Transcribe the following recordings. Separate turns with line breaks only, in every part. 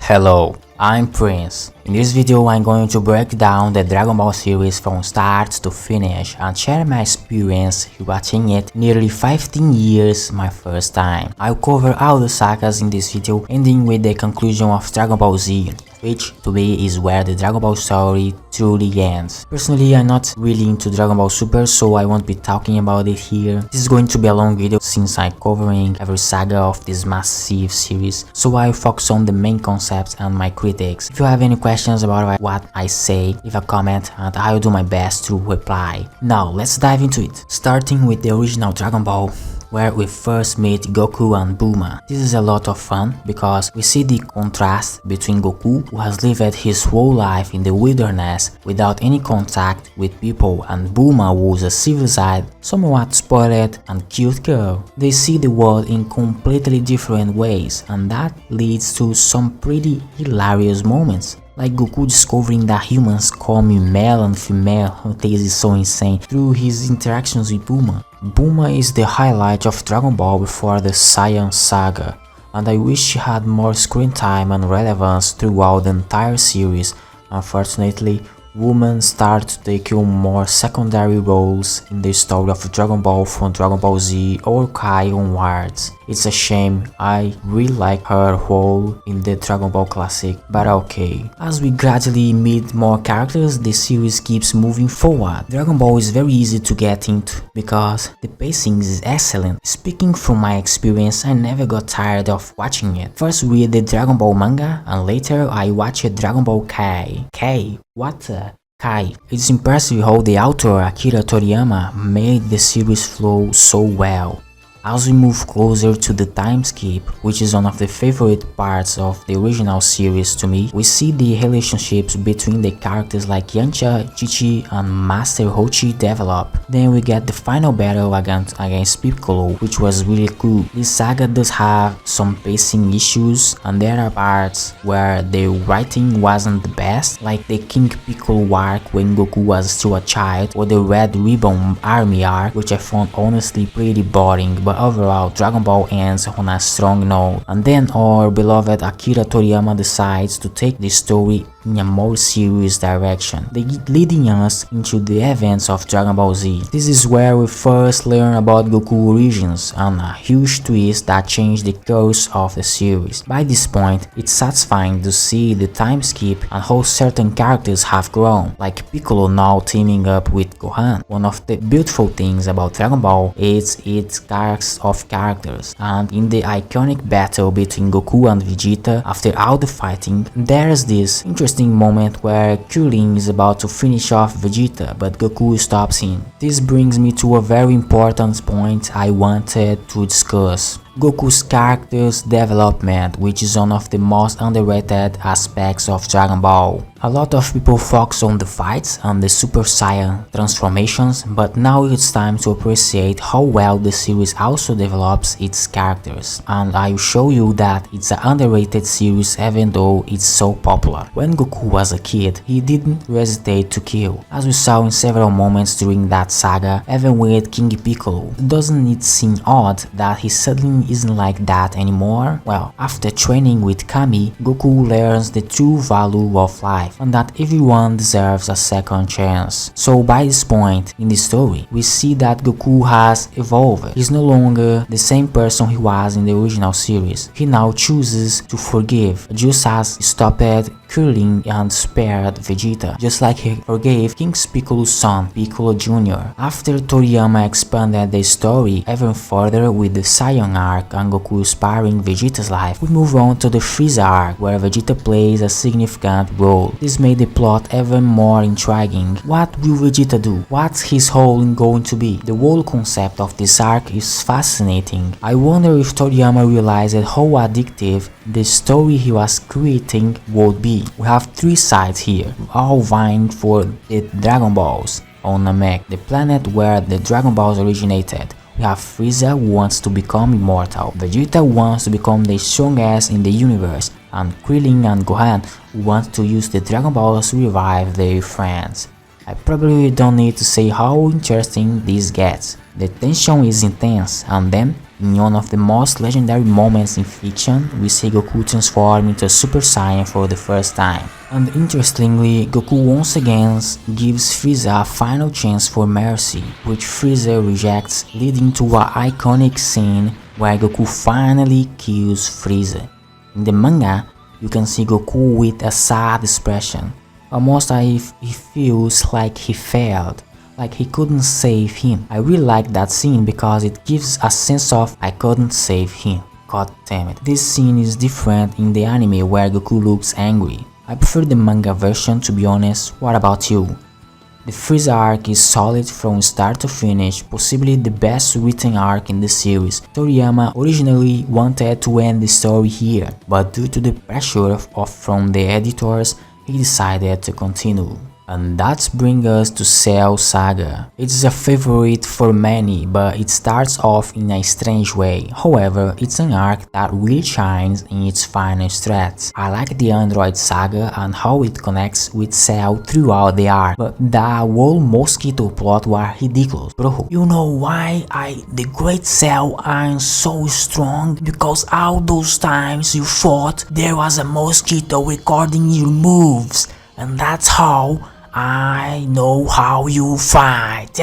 Hello, I'm Prince. In this video I'm going to break down the Dragon Ball series from start to finish and share my experience watching it nearly 15 years my first time. I'll cover all the sagas in this video, ending with the conclusion of Dragon Ball Z, which to me is where the Dragon Ball story truly ends. Personally, I'm not really into Dragon Ball Super, so I won't be talking about it here. This is going to be a long video since I'm covering every saga of this massive series, so I'll focus on the main concepts and my critics. If you have any questions about what I say, leave a comment and I'll do my best to reply. Now let's dive into it, starting with the original Dragon Ball, where we first meet Goku and Bulma. This is a lot of fun because we see the contrast between Goku, who has lived his whole life in the wilderness without any contact with people, and Bulma, who is a civilized, somewhat spoiled and cute girl. They see the world in completely different ways, and that leads to some pretty hilarious moments. Like Goku discovering that humans call me male and female. This is so insane, through his interactions with Bulma. Bulma is the highlight of Dragon Ball before the Saiyan Saga, and I wish she had more screen time and relevance throughout the entire series. Unfortunately, women start to take on more secondary roles in the story of Dragon Ball from Dragon Ball Z or Kai onwards. It's a shame, I really like her role in the Dragon Ball Classic, but okay. As we gradually meet more characters, the series keeps moving forward. Dragon Ball is very easy to get into because the pacing is excellent. Speaking from my experience, I never got tired of watching it. First read the Dragon Ball manga and later I watched Dragon Ball Kai. Kai. It's impressive how the author Akira Toriyama made the series flow so well. As we move closer to the time skip, which is one of the favorite parts of the original series to me, we see the relationships between the characters like Yamcha, Chi-Chi and Master Rochi develop. Then we get the final battle against Piccolo, which was really cool. This saga does have some pacing issues, and there are parts where the writing wasn't the best, like the King Piccolo arc when Goku was still a child, or the Red Ribbon Army arc, which I found honestly pretty boring, but overall Dragon Ball ends on a strong note. And then our beloved Akira Toriyama decides to take the story in a more serious direction, leading us into the events of Dragon Ball Z. This is where we first learn about Goku's origins and a huge twist that changed the course of the series. By this point, it's satisfying to see the time skip and how certain characters have grown, like Piccolo now teaming up with Gohan. One of the beautiful things about Dragon Ball is its cast of characters, and in the iconic battle between Goku and Vegeta, after all the fighting, there's this interesting moment where Krillin is about to finish off Vegeta, but Goku stops him. This brings me to a very important point I wanted to discuss: Goku's character's development, which is one of the most underrated aspects of Dragon Ball. A lot of people focus on the fights and the Super Saiyan transformations, but now it's time to appreciate how well the series also develops its characters, and I'll show you that it's an underrated series even though it's so popular. When Goku was a kid, he didn't hesitate to kill, as we saw in several moments during that saga, even with King Piccolo. Doesn't it seem odd that he suddenly isn't like that anymore? Well, after training with Kami, Goku learns the true value of life and that everyone deserves a second chance. So by this point in the story, we see that Goku has evolved. He's no longer the same person he was in the original series. He now chooses to forgive, just as he stopped Krillin and spared Vegeta, just like he forgave King Piccolo's son, Piccolo Jr. After Toriyama expanded the story even further with the Saiyan arc and Goku sparing Vegeta's life, we move on to the Freeza arc, where Vegeta plays a significant role. This made the plot even more intriguing. What will Vegeta do? What's his role going to be? The whole concept of this arc is fascinating. I wonder if Toriyama realized how addictive the story he was creating would be. We have three sides here, all vying for the Dragon Balls on Namek, the planet where the Dragon Balls originated. We have Frieza, who wants to become immortal, Vegeta, who wants to become the strongest in the universe, and Krillin and Gohan, who want to use the Dragon Balls to revive their friends. I probably don't need to say how interesting this gets. The tension is intense, and then, in one of the most legendary moments in fiction, we see Goku transform into a Super Saiyan for the first time. And interestingly, Goku once again gives Frieza a final chance for mercy, which Frieza rejects, leading to an iconic scene where Goku finally kills Frieza. In the manga, you can see Goku with a sad expression, almost as if he feels like he failed, like he couldn't save him. I really like that scene because it gives a sense of I couldn't save him. God damn it. This scene is different in the anime where Goku looks angry. I prefer the manga version, to be honest. What about you? The Freeza arc is solid from start to finish, possibly the best written arc in the series. Toriyama originally wanted to end the story here, but due to the pressure from the editors, he decided to continue. And that brings us to Cell Saga. It's a favorite for many, but it starts off in a strange way. However, it's an arc that really shines in its final stretch. I like the Android Saga and how it connects with Cell throughout the arc, but the whole mosquito plot was ridiculous. Bro, you know why the great Cell I'm so strong? Because all those times you fought, there was a mosquito recording your moves, and that's how I know how you fight.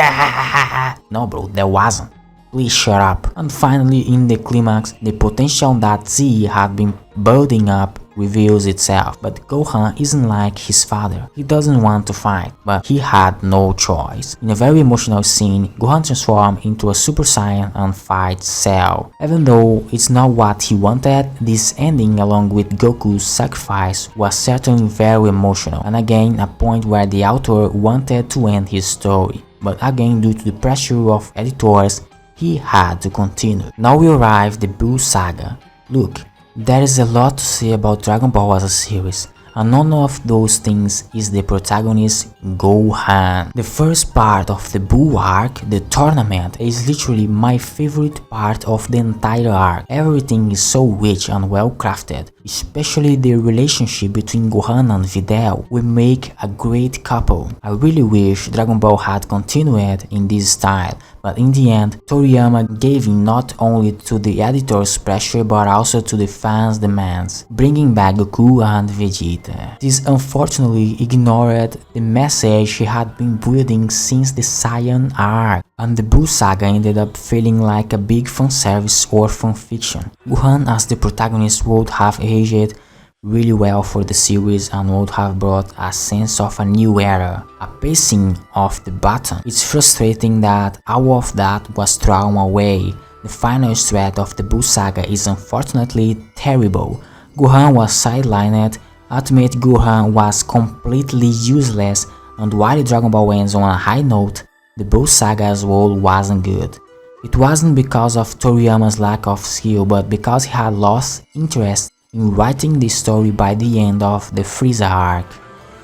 No bro, there wasn't. Please shut up. And finally, in the climax, the potential that Z had been building up reveals itself. But Gohan isn't like his father. He doesn't want to fight, but he had no choice. In a very emotional scene, Gohan transforms into a Super Saiyan and fights Cell. Even though it's not what he wanted, this ending along with Goku's sacrifice was certainly very emotional, and again a point where the author wanted to end his story. But again, due to the pressure of editors, he had to continue. Now we arrive at the Buu Saga. Look, there is a lot to say about Dragon Ball as a series, and none of those things is the protagonist Gohan. The first part of the Buu arc, the tournament, is literally my favorite part of the entire arc. Everything is so rich and well crafted, especially the relationship between Gohan and Videl. We make a great couple. I really wish Dragon Ball had continued in this style, but in the end, Toriyama gave in not only to the editor's pressure but also to the fans' demands, bringing back Goku and Vegeta. This unfortunately ignored the message he had been building since the Saiyan arc, and the Buu Saga ended up feeling like a big fanservice or fanfiction. Gohan as the protagonist would have aged really well for the series and would have brought a sense of a new era, a pacing of the button. It's frustrating that all of that was thrown away. The final stretch of the Buu Saga is unfortunately terrible. Gohan was sidelined, Ultimate Gohan was completely useless, and while Dragon Ball ends on a high note, the Buu Saga's role wasn't good. It wasn't because of Toriyama's lack of skill, but because he had lost interest in writing the story by the end of the Freeza arc.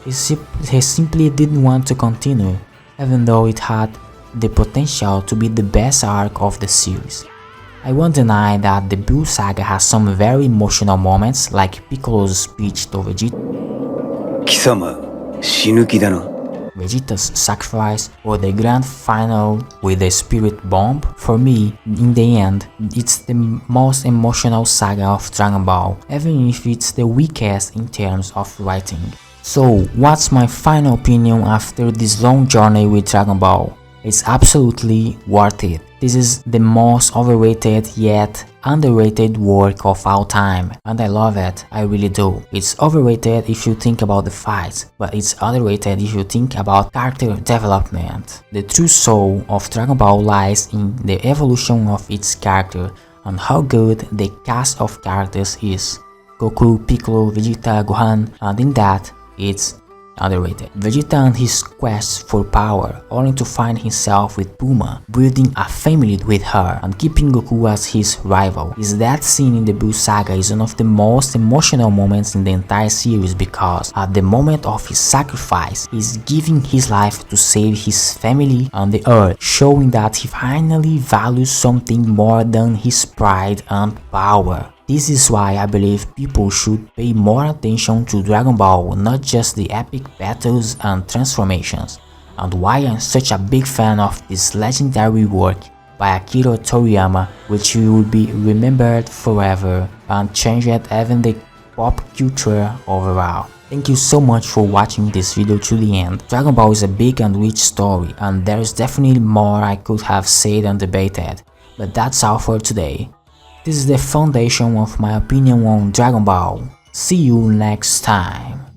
He simply didn't want to continue, even though it had the potential to be the best arc of the series. I won't deny that the Buu Saga has some very emotional moments, like Piccolo's speech to Vegeta, Vegeta's sacrifice, or the grand final with the spirit bomb. For me, in the end, it's the most emotional saga of Dragon Ball, even if it's the weakest in terms of writing. So, what's my final opinion after this long journey with Dragon Ball? It's absolutely worth it. This is the most overrated yet underrated work of all time, and I love it, I really do. It's overrated if you think about the fights, but it's underrated if you think about character development. The true soul of Dragon Ball lies in the evolution of its character and how good the cast of characters is. Goku, Piccolo, Vegeta, Gohan, and in that, it's underrated. Vegeta and his quest for power, only to find himself with Bulma, building a family with her, and keeping Goku as his rival. That scene in the Buu Saga is one of the most emotional moments in the entire series because at the moment of his sacrifice, he's giving his life to save his family and the earth, showing that he finally values something more than his pride and power. This is why I believe people should pay more attention to Dragon Ball, not just the epic battles and transformations, and why I'm such a big fan of this legendary work by Akira Toriyama, which will be remembered forever and changed even the pop culture overall. Thank you so much for watching this video to the end. Dragon Ball is a big and rich story, and there is definitely more I could have said and debated, but that's all for today. This is the foundation of my opinion on Dragon Ball. See you next time.